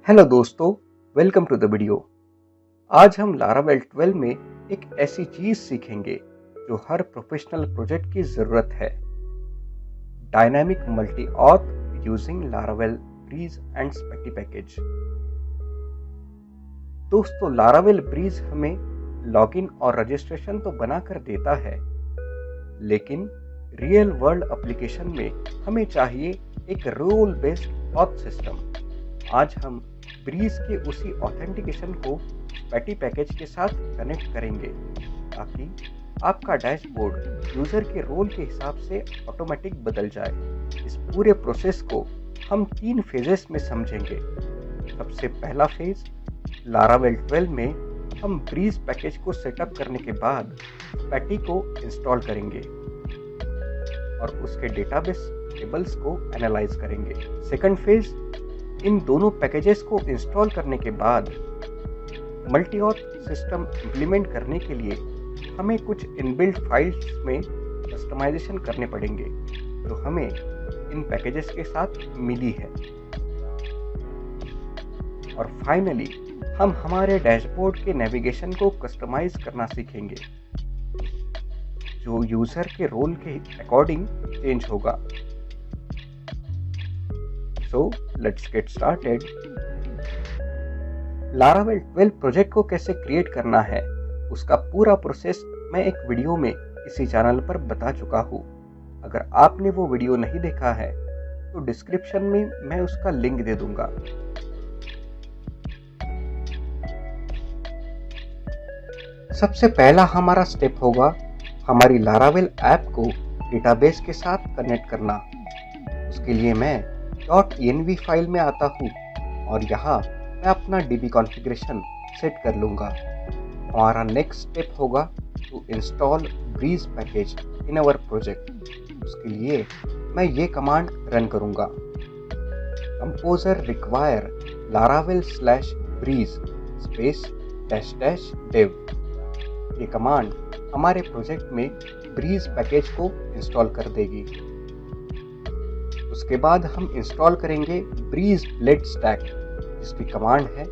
Hello दोस्तों, welcome to the video. आज हम लारावेल 12 में एक ऐसी चीज सीखेंगे जो हर प्रोफेशनल प्रोजेक्ट की जरूरत है। Dynamic multi auth using Laravel Breeze and Spatie package. दोस्तों, लारावेल ब्रीज हमें लॉगिन और रजिस्ट्रेशन तो बनाकर देता है, लेकिन रियल वर्ल्ड एप्लीकेशन में हमें चाहिए एक रूल बेस्ड ऑथ सिस्टम। आज हम ब्रीज के उसी ऑथेंटिकेशन को स्पेटी पैकेज के साथ कनेक्ट करेंगे ताकि आपका डैशबोर्ड यूजर के रोल के हिसाब से ऑटोमेटिक बदल जाए। इस पूरे प्रोसेस को हम 3 फेजेस में समझेंगे। सबसे पहला फेज, लारावेल 12 में हम ब्रीज पैकेज को सेटअप करने के बाद स्पेटी को इंस्टॉल करेंगे और उसके डेटाबेस टेबल्स को एनालाइज करेंगे। सेकंड फेज, इन दोनों पैकेजेस को इंस्टॉल करने के बाद मल्टीऑथ सिस्टम इंप्लीमेंट करने के लिए हमें कुछ इनबिल्ट फाइल्स में कस्टमाइजेशन करने पड़ेंगे जो हमें इन पैकेजेस के साथ मिली है। और फाइनली हम हमारे डैशबोर्ड के नेविगेशन को कस्टमाइज करना सीखेंगे जो यूजर के रोल के अकॉर्डिंग चेंज होगा। So let's get started. Laravel 12 project को कैसे क्रिएट करना है उसका पूरा प्रोसेस मैं एक वीडियो में इसी चैनल पर बता चुका हूँ। अगर आपने वो वीडियो नहीं देखा है तो डिस्क्रिप्शन में मैं उसका लिंक दे दूंगा। सबसे पहला हमारा स्टेप होगा हमारी लारावेल ऐप को डेटाबेस के साथ कनेक्ट करना। उसके लिए मैं .env फाइल में आता हूँ और यहाँ मैं अपना DB कॉन्फ़िगरेशन सेट कर लूँगा। हमारा नेक्स्ट स्टेप होगा to install Breeze package in our project. उसके लिए मैं ये कमांड रन करूँगा, composer require Laravel /breeze space -dev। ये कमांड हमारे प्रोजेक्ट में ब्रीज पैकेज को इंस्टॉल कर देगी। उसके बाद हम इंस्टॉल करेंगे ब्रीज ब्लेड स्टैक, जिसकी कमांड है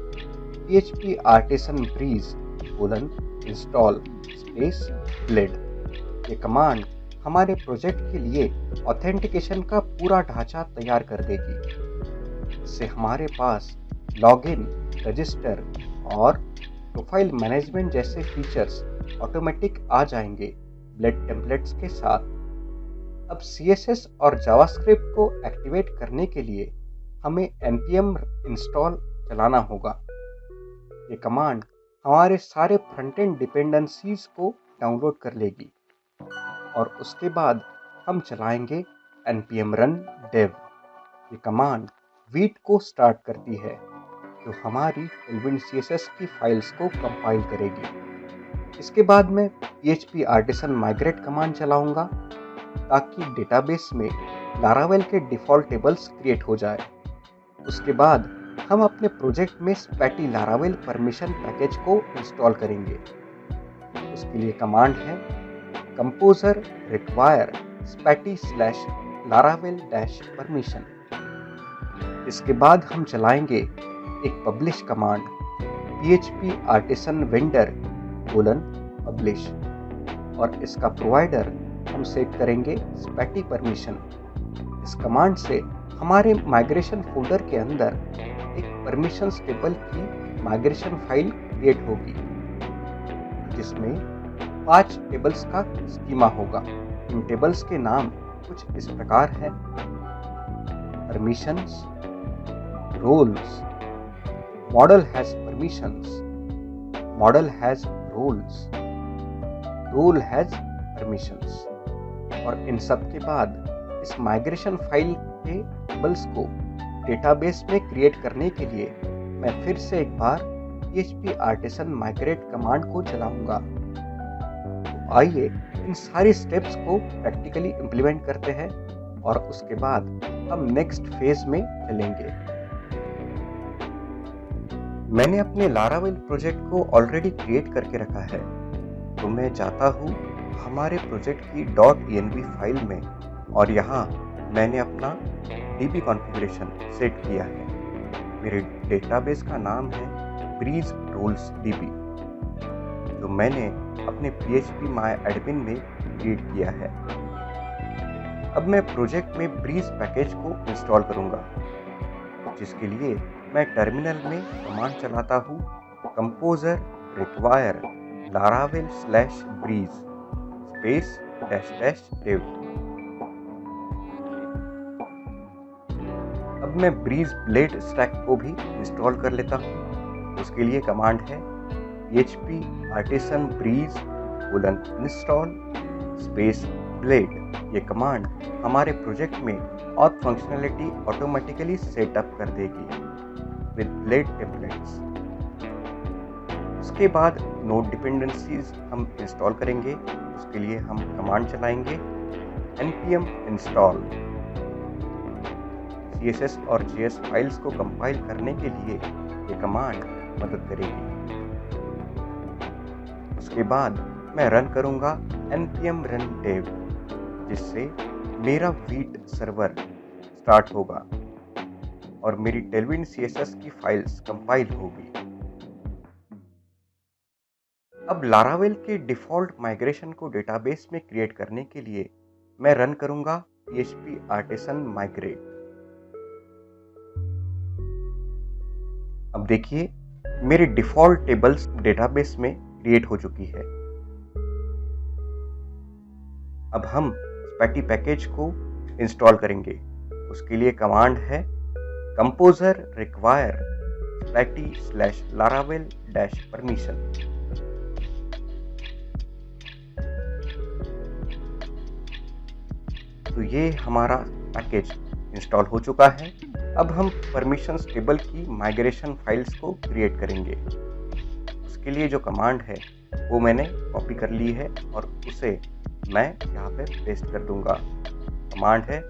php artisan breeze install space blade. ये कमांड हमारे प्रोजेक्ट के लिए ऑथेंटिकेशन का पूरा ढांचा तैयार कर देगी। इससे हमारे पास लॉगिन, रजिस्टर और प्रोफाइल मैनेजमेंट जैसे फीचर्स ऑटोमेटिक आ जाएंगे ब्लेड टेम्पलेट्स के साथ। अब CSS और जावास्क्रिप्ट को एक्टिवेट करने के लिए हमें npm इंस्टॉल चलाना होगा। ये कमांड हमारे सारे फ्रंट एंड डिपेंडेंसीज को डाउनलोड कर लेगी और उसके बाद हम चलाएंगे npm run dev। ये कमांड वीट को स्टार्ट करती है जो हमारी Tailwind CSS की फाइल्स को कंपाइल करेगी। इसके बाद मैं php artisan migrate कमांड चलाऊंगा ताकि डेटाबेस में लारावेल के डिफ़ॉल्ट टेबल्स क्रिएट हो जाए। उसके बाद हम अपने प्रोजेक्ट में स्पेटी लारावेल परमिशन पैकेज को इंस्टॉल करेंगे। उसके लिए कमांड है कंपोजर रिक्वायर स्पेटी /laravel -permission। इसके बाद हम चलाएंगे एक publish command php artisan vendor :publish और इसका प्रोवाइडर हम सेट करेंगे स्पेटी परमिशन। इस कमांड से हमारे माइग्रेशन फोल्डर के अंदर एक परमिशंस टेबल की माइग्रेशन फाइल क्रिएट होगी जिसमें 5 टेबल्स का स्कीमा होगा। इन टेबल्स के नाम कुछ इस प्रकार हैं: permissions, roles, model has permissions, model has roles, role has permissions. और इन सब के बाद इस माइग्रेशन फाइल के टेबल्स को डेटाबेस में क्रिएट करने के लिए मैं फिर से एक बार php artisan migrate कमांड को चलाऊंगा। तो आइए इन सारी स्टेप्स को प्रैक्टिकली इम्प्लीमेंट करते हैं और उसके बाद हम नेक्स्ट फेज में चलेंगे। मैंने अपने लारावेल प्रोजेक्ट को ऑलरेडी क्रिएट करके रखा है, तो मैं जाता हूँ हमारे प्रोजेक्ट की .env फाइल में और यहाँ मैंने अपना DB कॉन्फ़िगरेशन सेट किया है। मेरे डेटाबेस का नाम है ब्रीज रोल्स डीबी, जो मैंने अपने PHP MyAdmin में क्रिएट किया है। अब मैं प्रोजेक्ट में ब्रीज पैकेज को इंस्टॉल करूंगा, जिसके लिए मैं टर्मिनल में कमांड चलाता हूँ composer require laravel/breeze space --dev। अब मैं ब्रीज ब्लेड स्टैक को भी इंस्टॉल कर लेता हूँ। उसके लिए कमांड है php artisan breeze install space blade. ये कमांड हमारे प्रोजेक्ट में ऑथ फंक्शनलिटी ऑटोमेटिकली सेटअप कर देगी विद ब्लेड टेम्पलेट्स। उसके बाद नोड डिपेंडेंसीज हम इंस्टॉल करेंगे। उसके लिए हम कमांड चलाएंगे npm install। CSS और JS फाइल्स को कंपाइल करने के लिए ये कमांड मदद करेगी। उसके बाद मैं रन करूंगा npm run dev, जिससे मेरा वीट सर्वर स्टार्ट होगा और मेरी टेलविंड CSS की फाइल्स कंपाइल होगी। अब लारावेल के डिफ़ॉल्ट माइग्रेशन को डेटाबेस में क्रिएट करने के लिए मैं रन करूंगा php artisan migrate। अब देखिए मेरी डिफ़ॉल्ट टेबल्स डेटाबेस में क्रिएट हो चुकी है। अब हम स्पैटी पैकेज को इंस्टॉल करेंगे। उसके लिए कमांड है कंपोजर रिक्वायर spatty/laravel-permission। तो ये हमारा पैकेज इंस्टॉल हो चुका है। अब हम परमिशंस टेबल की माइग्रेशन फाइल्स को क्रिएट करेंगे। उसके लिए जो कमांड है वो मैंने कॉपी कर ली है और उसे मैं यहाँ पे पेस्ट कर दूंगा। कमांड है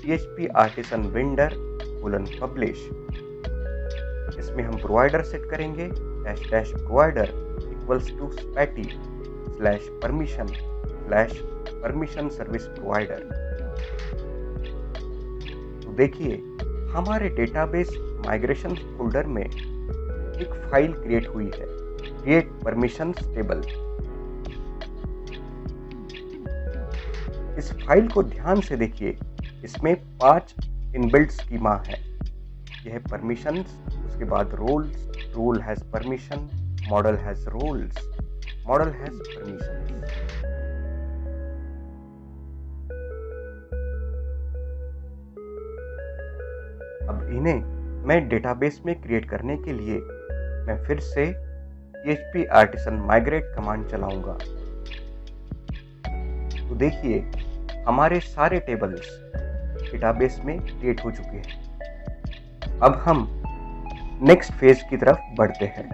php artisan vendor :publish। इसमें हम प्रोवाइडर सेट करेंगे --provider = spatty/permission service provider। तो देखिए हमारे डेटाबेस माइग्रेशन फोल्डर में एक फाइल क्रिएट हुई है, क्रिएट परमिशंस टेबल। इस फाइल को ध्यान से देखिए, इसमें 5 इनबिल्ट स्कीमा है। यह परमिशंस, उसके बाद roles, role has permission, model has roles, model has permission. अब इन्हें मैं डेटाबेस में क्रिएट करने के लिए मैं फिर से php artisan migrate कमांड चलाऊंगा। तो देखिए हमारे सारे टेबल्स डेटाबेस में क्रिएट हो चुके हैं। अब हम नेक्स्ट फेज की तरफ बढ़ते हैं।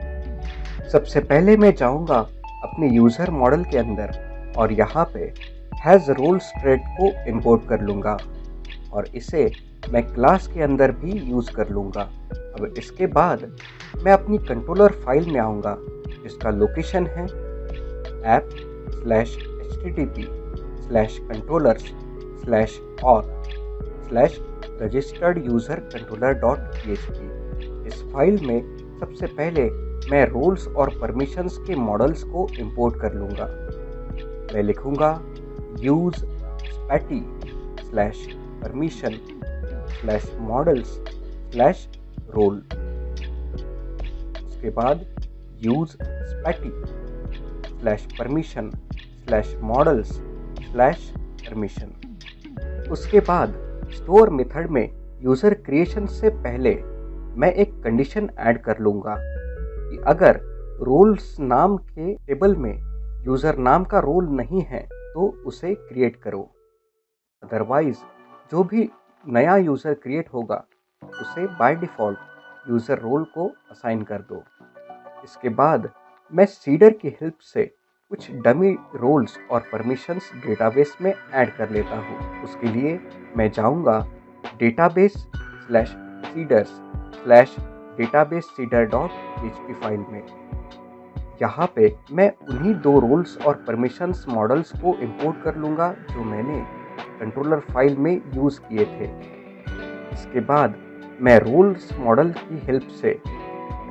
सबसे पहले मैं जाऊंगा अपने यूजर मॉडल के अंदर और यहाँ पे हैज रोल्स थ्रेड को इंपोर्ट कर लूंगा और इसे मैं क्लास के अंदर भी यूज कर लूंगा। अब इसके बाद मैं अपनी कंट्रोलर फाइल में आऊंगा, जिसका लोकेशन है app/http/controllers/auth/registeredusercontroller.php। इस फाइल में सबसे पहले मैं रोल्स और परमिशंस के मॉडल्स को इंपोर्ट कर लूंगा। मैं लिखूंगा यूज spatty/permission/models/role। उसके बाद यूज spatty/permission/models/permission। उसके बाद स्टोर मेथड में यूजर क्रिएशन से पहले मैं एक कंडीशन ऐड कर लूंगा कि अगर रोल्स नाम के टेबल में यूजर नाम का रोल नहीं है तो उसे क्रिएट करो, अदरवाइज जो भी नया यूजर क्रिएट होगा उसे बाय डिफ़ॉल्ट यूजर रोल को असाइन कर दो। इसके बाद मैं सीडर की हेल्प से कुछ डमी रोल्स और परमिशंस डेटाबेस में ऐड कर लेता हूँ। उसके लिए मैं जाऊँगा database/seeders/database-seeder.php फाइल में। यहाँ पे मैं उन्हीं 2 रोल्स और परमिशंस मॉडल्स को इंपोर्ट कर लूँगा जो मैंने कंट्रोलर फाइल में यूज़ किए थे। इसके बाद मैं रोल्स मॉडल की हेल्प से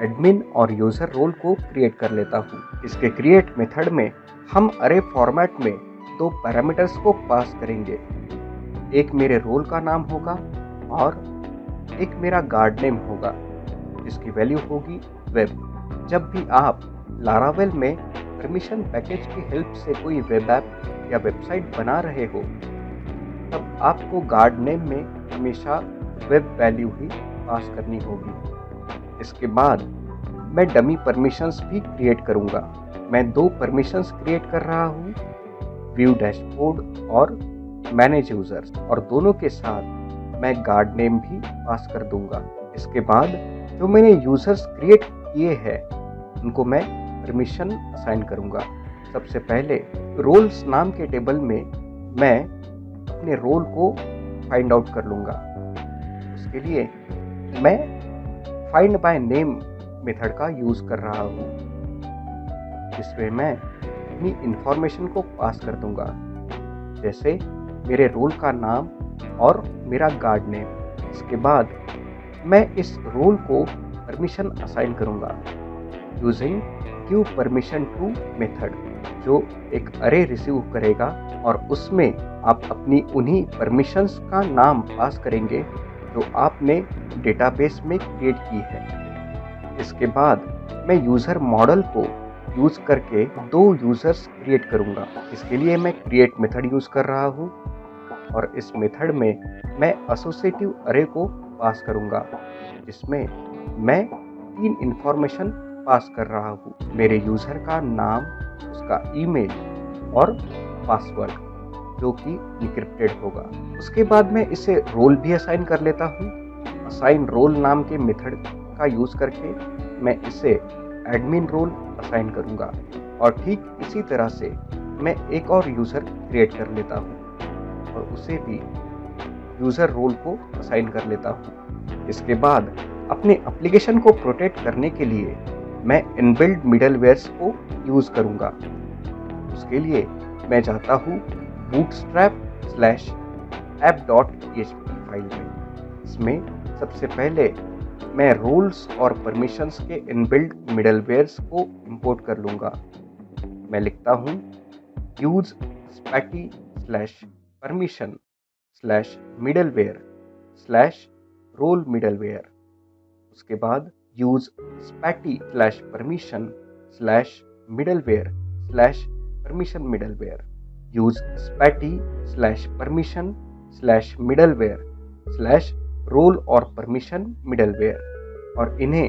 एडमिन और यूज़र रोल को क्रिएट कर लेता हूँ। इसके क्रिएट मेथड में हम अरे फॉर्मेट में दो पैरामीटर्स को पास करेंगे। एक मेरे रोल का नाम होगा और एक मेरा गार्ड नेम होगा, जिसकी वैल्यू होगी वेब। जब भी आप लारावेल में परमिशन पैकेज की हेल्प से कोई वेब ऐप या वेबसाइट बना रहे हो, तब आपको गार्ड नेम में हमेशा वेब वैल्यू ही पास करनी होगी। इसके बाद मैं डमी परमिशंस भी क्रिएट करूंगा। मैं दो परमिशंस क्रिएट कर रहा हूँ, व्यू डैशबोर्ड और मैनेज यूजर्स, और दोनों के साथ मैं गार्ड नेम भी पास कर दूंगा। इसके बाद जो मैंने यूजर्स क्रिएट किए हैं उनको मैं परमिशन असाइन करूंगा। सबसे पहले रोल्स नाम के टेबल में मैं अपने रोल को फाइंड आउट कर लूंगा। उसके लिए मैं फाइंड बाय नेम मेथड का यूज कर रहा हूँ, जिसमें मैं अपनी इंफॉर्मेशन को पास कर दूंगा, जैसे मेरे रोल का नाम और मेरा गार्ड नेम। इसके बाद मैं इस रोल को परमिशन असाइन करूंगा using give permission to method, जो एक अरे रिसीव करेगा और उसमें आप अपनी उन्हीं परमिशंस का नाम पास करेंगे जो आपने डेटाबेस में क्रिएट की है। इसके बाद मैं यूज़र मॉडल को यूज़ करके दो यूज़र्स क्रिएट करूंगा। इसके लिए मैं क्रिएट मेथड यूज़ कर रहा हूँ और इस मेथड में मैं एसोसिएटिव अरे को पास करूंगा, जिसमें मैं 3 इंफॉर्मेशन पास कर रहा हूँ, मेरे यूज़र का नाम, उसका ईमेल और पासवर्ड, जो कि इनक्रिप्टेड होगा। उसके बाद मैं इसे रोल भी असाइन कर लेता हूँ। असाइन रोल नाम के मेथड का यूज़ करके मैं इसे एडमिन रोल असाइन करूँगा और ठीक इसी तरह से मैं एक और यूज़र क्रिएट कर लेता हूँ और उसे भी यूज़र रोल को असाइन कर लेता हूँ। इसके बाद अपने एप्लीकेशन को प्रोटेक्ट करने के लिए मैं इनबिल्ट मिडलवेयर्स को यूज़ करूँगा। उसके लिए मैं जाता हूँ bootstrap/app.php फाइल में। इसमें सबसे पहले मैं रोल्स और परमिशंस के इनबिल्ट मिडलवेयर्स को इंपोर्ट कर लूँगा। मैं लिखता हूँ यूज spatty/permission/middleware/role middleware। उसके बाद use spatty/permission/middleware/permission middleware, use spatty/permission/middleware/role और permission middleware, और इन्हें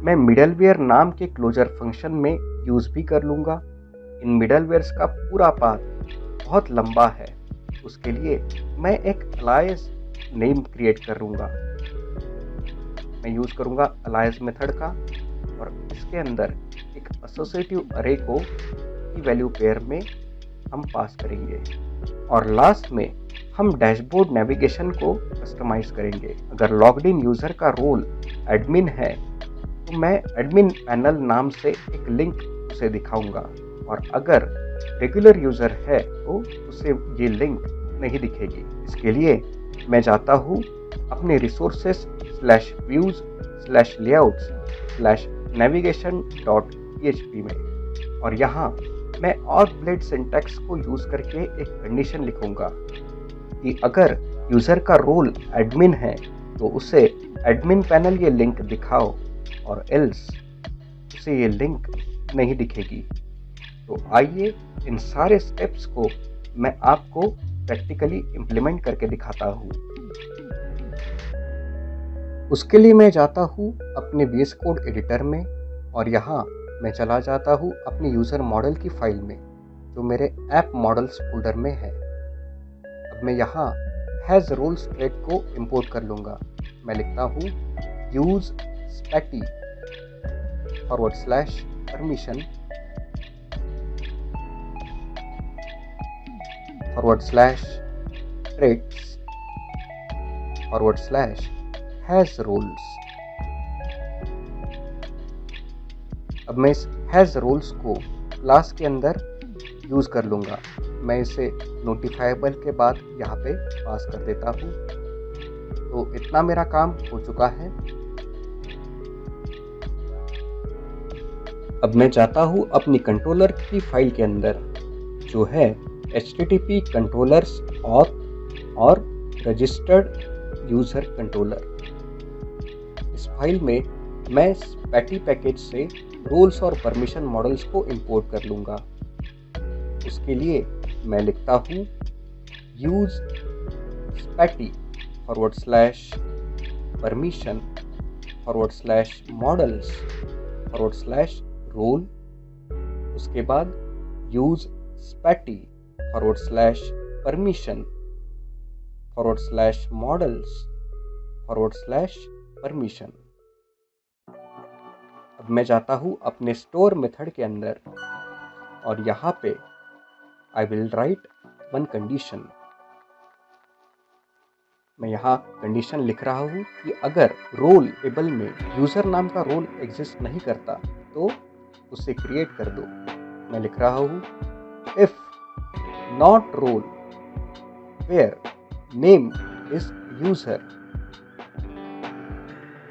मैं मिडलवेयर नाम के क्लोजर फंक्शन में यूज भी कर लूँगा। इन मिडलवेयर्स का पूरा पाथ बहुत लंबा है, उसके लिए मैं एक अलायस नेम क्रिएट करूँगा। मैं यूज़ करूँगा अलायस मेथड का और इसके अंदर एक एसोसिएटिव अरे को की वैल्यू पेयर में हम पास करेंगे और लास्ट में हम डैशबोर्ड नेविगेशन को कस्टमाइज करेंगे। अगर लॉग्ड इन यूज़र का रोल एडमिन है तो मैं एडमिन पैनल नाम से एक लिंक उसे दिखाऊंगा, और अगर रेगुलर यूज़र है तो उसे ये लिंक नहीं दिखेगी। इसके लिए मैं जाता हूँ अपने resources/views/layouts/navigation.php में और यहाँ मैं और ब्लेड सिंटैक्स को यूज़ करके एक कंडीशन लिखूंगा कि अगर यूज़र का रोल एडमिन है तो उसे एडमिन पैनल ये लिंक दिखाओ, और एल्स उसे ये लिंक नहीं दिखेगी। तो आइए इन सारे स्टेप्स को मैं आपको प्रैक्टिकली इम्प्लीमेंट करके दिखाता हूँ। उसके लिए मैं जाता हूँ अपने VS कोड एडिटर में और यहाँ मैं चला जाता हूँ अपने यूज़र मॉडल की फाइल में, जो मेरे ऐप मॉडल्स फोल्डर में है। अब मैं यहाँ हैज़ रोल्स थ्रेड को इंपोर्ट कर लूँगा। मैं लिखता हूँ यूज spatty/permission/traits/has roles। अब मैं इस हैज़ रोल्स को क्लास के अंदर यूज़ कर लूँगा। मैं इसे नोटिफाइबल के बाद यहाँ पे पास कर देता हूँ। तो इतना मेरा काम हो चुका है। अब मैं जाता हूँ अपनी कंट्रोलर की फाइल के अंदर, जो है http controllers और रजिस्टर्ड यूजर कंट्रोलर। इस फाइल में मैं स्पैटी पैकेज से रोल्स और परमिशन मॉडल्स को इंपोर्ट कर लूँगा। उसके लिए मैं लिखता हूँ यूज स्पैटी /permission /models /role। उसके बाद यूज स्पैटी /permission /models /permission। अब मैं जाता हूँ अपने स्टोर मेथड के अंदर और यहाँ पे I will write one condition। मैं यहाँ कंडीशन लिख रहा हूँ कि अगर रोल टेबल में यूजर नाम का रोल एग्जिस्ट नहीं करता तो उसे क्रिएट कर दो। मैं लिख रहा हूँ if not role where name is user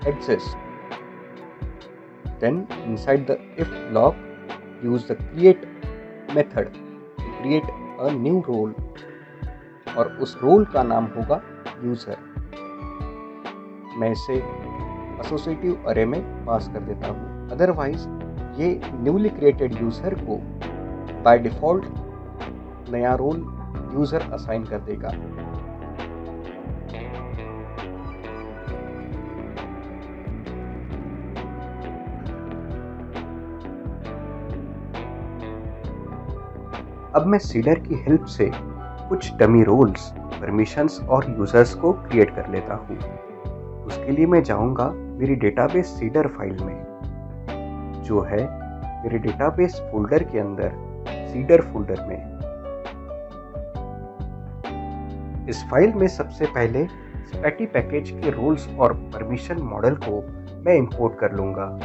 exist, then inside the if block use the create method to create a new role और उस रोल का नाम होगा यूजर। मैं इसे एसोसिएटिव अरे में पास कर देता हूँ, अदरवाइज ये न्यूली क्रिएटेड यूजर को बाय डिफॉल्ट नया रोल यूजर असाइन कर देगा। अब मैं सीडर की हेल्प से कुछ डमी रोल्स, परमिशंस और यूजर्स को क्रिएट कर लेता हूँ। उसके लिए मैं जाऊँगा मेरी डेटाबेस सीडर फाइल में, जो है मेरे डेटाबेस फोल्डर के अंदर सीडर फोल्डर में। इस फाइल में सबसे पहले स्पैटी पैकेज के रोल्स और परमिशन मॉडल को मैं इंपोर्ट कर लूँगा,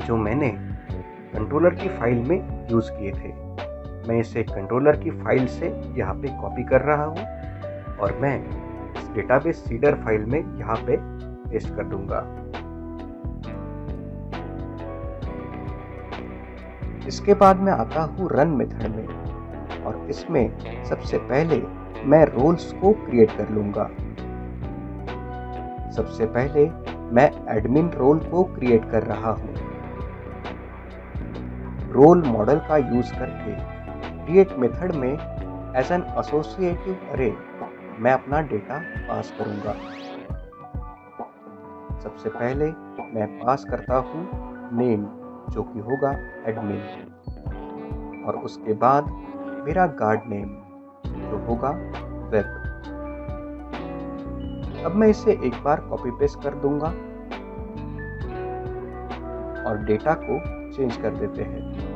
जो मैंने कंट्रोलर की फाइल में यूज़ किए थे। मैं इसे कंट्रोलर की फाइल से यहाँ पे कॉपी कर रहा हूँ और मैं इस डेटाबेस सीडर फाइल में यहाँ पे पेस्ट कर दूंगा। इसके बाद मैं आता हूँ रन मेथड में और इसमें सबसे पहले मैं रोल्स को क्रिएट कर लूँगा। सबसे पहले मैं एडमिन रोल को क्रिएट कर रहा हूँ। रोल मॉडल का यूज करके क्रिएट मेथड में एज एन एसोसिएटिव अरे मैं अपना डेटा पास करूंगा। सबसे पहले मैं पास करता हूँ नेम, जो कि होगा एडमिन, और उसके बाद मेरा गार्ड नेम, जो होगा वेब। अब मैं इसे एक बार कॉपी पेस्ट कर दूंगा और डेटा को चेंज कर देते हैं।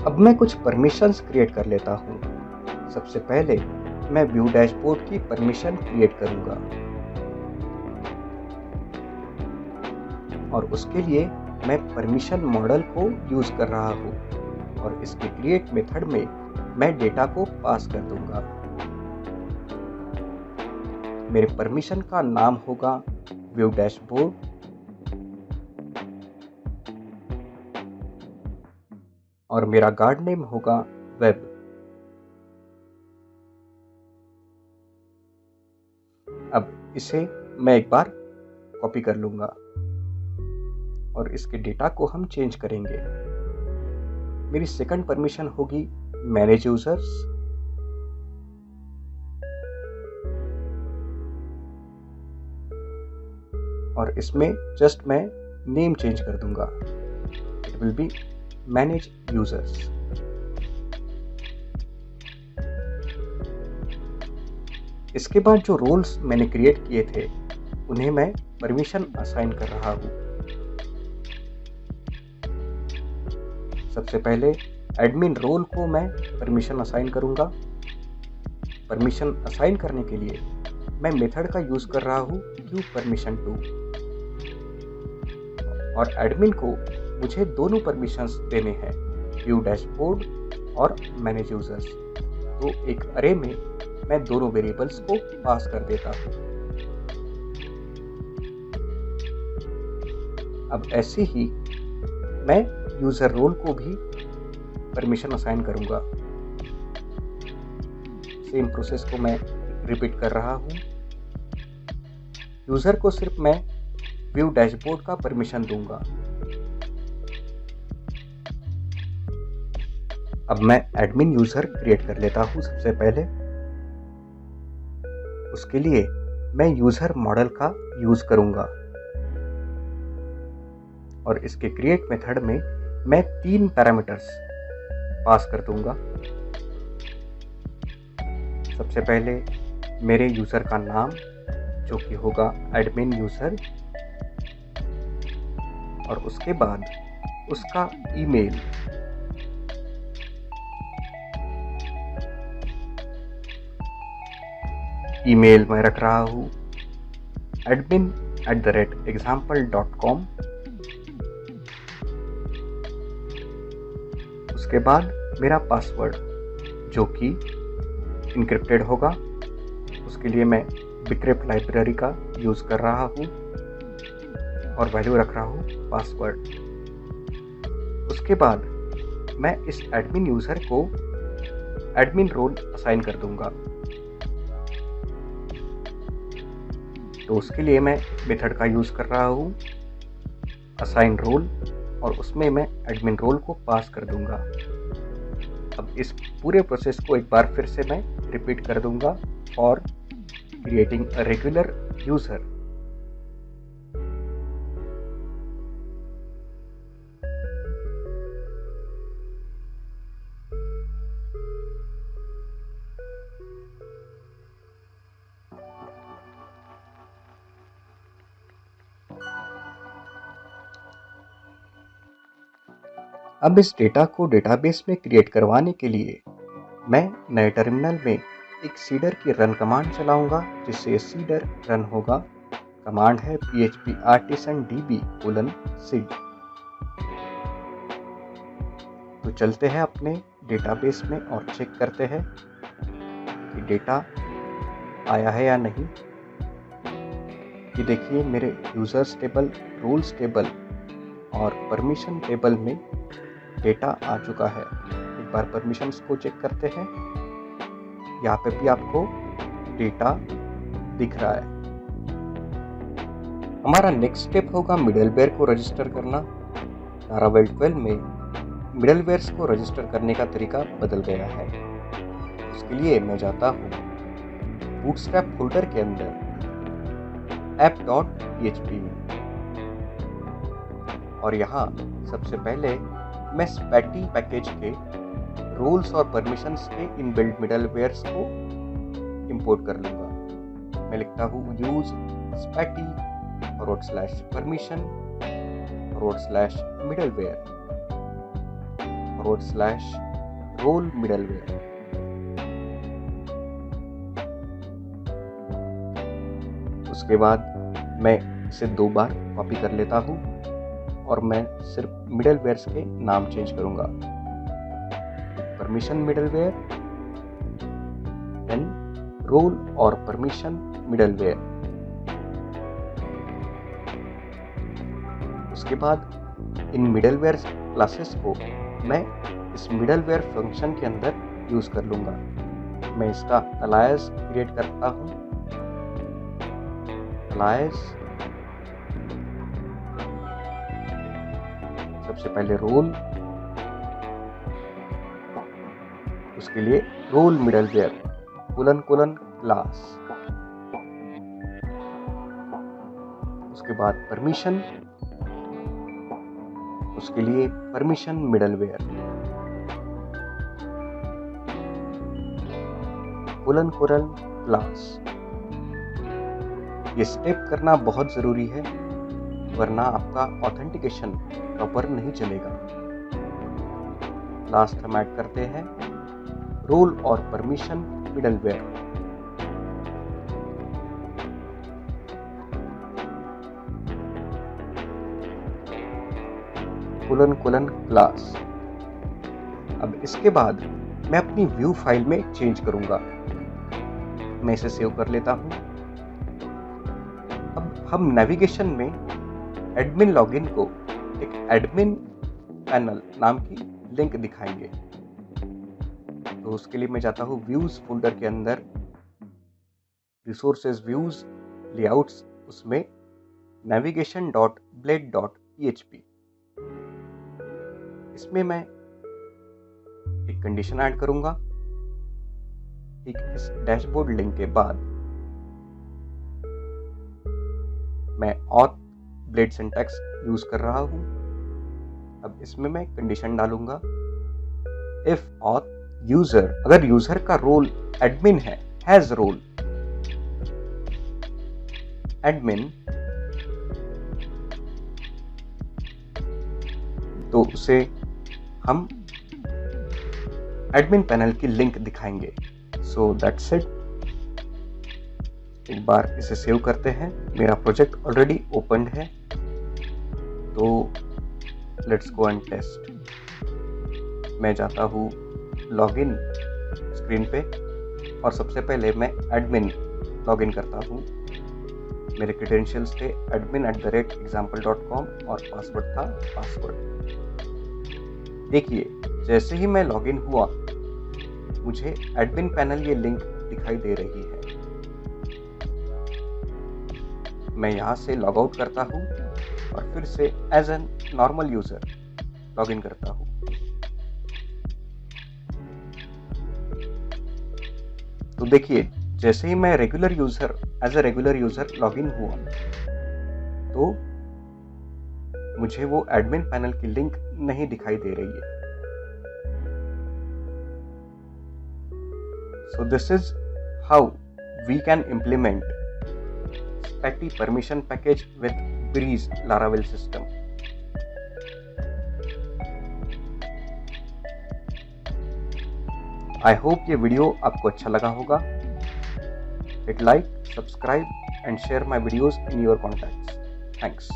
अब मैं कुछ परमिशंस क्रिएट कर लेता हूँ। सबसे पहले मैं व्यू डैशबोर्ड की परमिशन क्रिएट करूँगा और उसके लिए मैं परमिशन मॉडल को यूज कर रहा हूँ और इसके क्रिएट मेथड में मैं डेटा को पास कर दूंगा। मेरे परमिशन का नाम होगा व्यू डैशबोर्ड और मेरा गार्ड नेम होगा वेब। अब इसे मैं एक बार कॉपी कर लूंगा और इसके डेटा को हम चेंज करेंगे। मेरी सेकंड परमिशन होगी मैनेज यूजर्स और इसमें जस्ट मैं नेम चेंज कर दूंगा। It will be manage users. इसके बाद जो रोल्स मैंने क्रिएट किए थे उन्हें मैं परमिशन असाइन कर रहा हूं। सबसे पहले एडमिन रोल को मैं परमिशन असाइन करूंगा। परमिशन असाइन करने के लिए मैं मेथड का यूज कर रहा हूं गिव परमिशन टू और एडमिन को मुझे दोनों परमिशंस देने हैं, व्यू डैशबोर्ड और मैनेज यूजर्स। तो एक अरे में मैं दोनों वेरिएबल्स को पास कर देता हूँ। अब ऐसे ही मैं यूजर रोल को भी परमिशन असाइन करूंगा। सेम प्रोसेस को मैं रिपीट कर रहा हूँ। यूजर को सिर्फ मैं व्यू डैशबोर्ड का परमिशन दूंगा। अब मैं एडमिन यूजर क्रिएट कर लेता हूँ सबसे पहले। उसके लिए मैं यूजर मॉडल का यूज करूंगा और इसके क्रिएट मेथड में मैं 3 पैरामीटर्स पास कर दूंगा। सबसे पहले मेरे यूजर का नाम जो कि होगा एडमिन यूजर, और उसके बाद उसका ईमेल, ईमेल मैं रख रहा हूँ admin@example.com। उसके बाद मेरा पासवर्ड जो कि इनक्रिप्टेड होगा, उसके लिए मैं बिक्रिप्ट लाइब्रेरी का यूज कर रहा हूँ और वैल्यू रख रहा हूँ पासवर्ड। उसके बाद मैं इस एडमिन यूजर को एडमिन रोल असाइन कर दूंगा। तो उसके लिए मैं मेथड का यूज कर रहा हूँ असाइन रोल, और उसमें मैं एडमिन रोल को पास कर दूंगा। अब इस पूरे प्रोसेस को एक बार फिर से मैं रिपीट कर दूंगा for creating a regular user. अब इस डेटा को डेटाबेस में क्रिएट करवाने के लिए मैं नए टर्मिनल में एक सीडर की रन कमांड चलाऊंगा, जिससे सीडर रन होगा। कमांड है php artisan db:seed। तो चलते हैं अपने डेटाबेस में और चेक करते हैं कि डेटा आया है या नहीं। कि देखिए मेरे यूजर्स टेबल, रोल्स टेबल और परमिशन टेबल में डेटा आ चुका है। एक बार परमिशंस को चेक करते हैं। यहाँ पे भी आपको डेटा दिख रहा है। हमारा नेक्स्ट स्टेप होगा मिडलवेयर को रजिस्टर करना। लारावेल 12 में मिडलवेयर्स को रजिस्टर करने का तरीका बदल गया है। उसके लिए मैं जाता हूँ बूटस्ट्रैप फोल्डर के अंदर app.php में, और यहाँ सबसे पहले मैं स्पैटी पैकेज के रूल्स और परमिशंस के इनबिल्ट मिडलवेयर्स को इंपोर्ट कर लूँगा। मैं लिखता हूँ यूज स्पैटी /permission/middleware/role middleware। उसके बाद मैं इसे 2 बार कॉपी कर लेता हूँ और मैं सिर्फ मिडलवेयर्स के नाम चेंज करूंगा। परमिशन मिडलवेयर, देन रोल और परमिशन मिडलवेयर। उसके बाद इन मिडलवेयर क्लासेस को मैं इस मिडलवेयर फंक्शन के अंदर यूज कर लूंगा। मैं इसका अलायस क्रिएट करता हूँ। अलायस सबसे पहले रोल, उसके लिए रोल मिडलवेयर ::क्लास। उसके बाद परमिशन, उसके लिए परमिशन मिडलवेयर ::क्लास। ये स्टेप करना बहुत जरूरी है, वरना आपका ऑथेंटिकेशन प्रॉपर नहीं चलेगा। लास्ट हम ऐड करते हैं रोल और परमिशन मिडलवेयर। class। अब इसके बाद मैं अपनी व्यू फाइल में चेंज करूंगा। मैं इसे सेव कर लेता हूं। अब हम नेविगेशन में एडमिन लॉगिन को एक एडमिन पैनल नाम की लिंक दिखाएंगे। तो उसके लिए मैं जाता हूं व्यूज फोल्डर के अंदर, रिसोर्सेज व्यूज, लेआउट्स, उसमें navigation.blade.php। इसमें मैं एक कंडीशन ऐड करूंगा। ठीक, इस डैशबोर्ड लिंक के बाद मैं auth ब्लेड सिंटैक्स यूज कर रहा हूं। अब इसमें मैं कंडीशन डालूंगा इफ auth यूजर, अगर यूजर का रोल एडमिन है, हैज रोल एडमिन, तो उसे हम एडमिन पैनल की लिंक दिखाएंगे। So that's it. एक बार इसे सेव करते हैं। मेरा प्रोजेक्ट ऑलरेडी ओपन्ड है, तो लेट्स गो एंड टेस्ट। मैं जाता हूँ लॉगिन स्क्रीन पे और सबसे पहले मैं एडमिन लॉगिन करता हूँ। मेरे क्रेडेंशियल्स थे admin@example.com और पासवर्ड था पासवर्ड। देखिए, जैसे ही मैं लॉगिन हुआ मुझे एडमिन पैनल ये लिंक दिखाई दे रही है। मैं यहाँ से लॉग आउट करता हूँ और फिर से as an normal user login करता हूँ। तो देखिए, जैसे ही मैं regular user as a regular user login हुआ तो मुझे वो एडमिन पैनल की लिंक नहीं दिखाई दे रही है। So this is how we can implement Spatty permission package with Breeze Laravel system. I hope ये वीडियो आपको अच्छा लगा होगा। Hit like, subscribe and share my videos in your contacts. Thanks.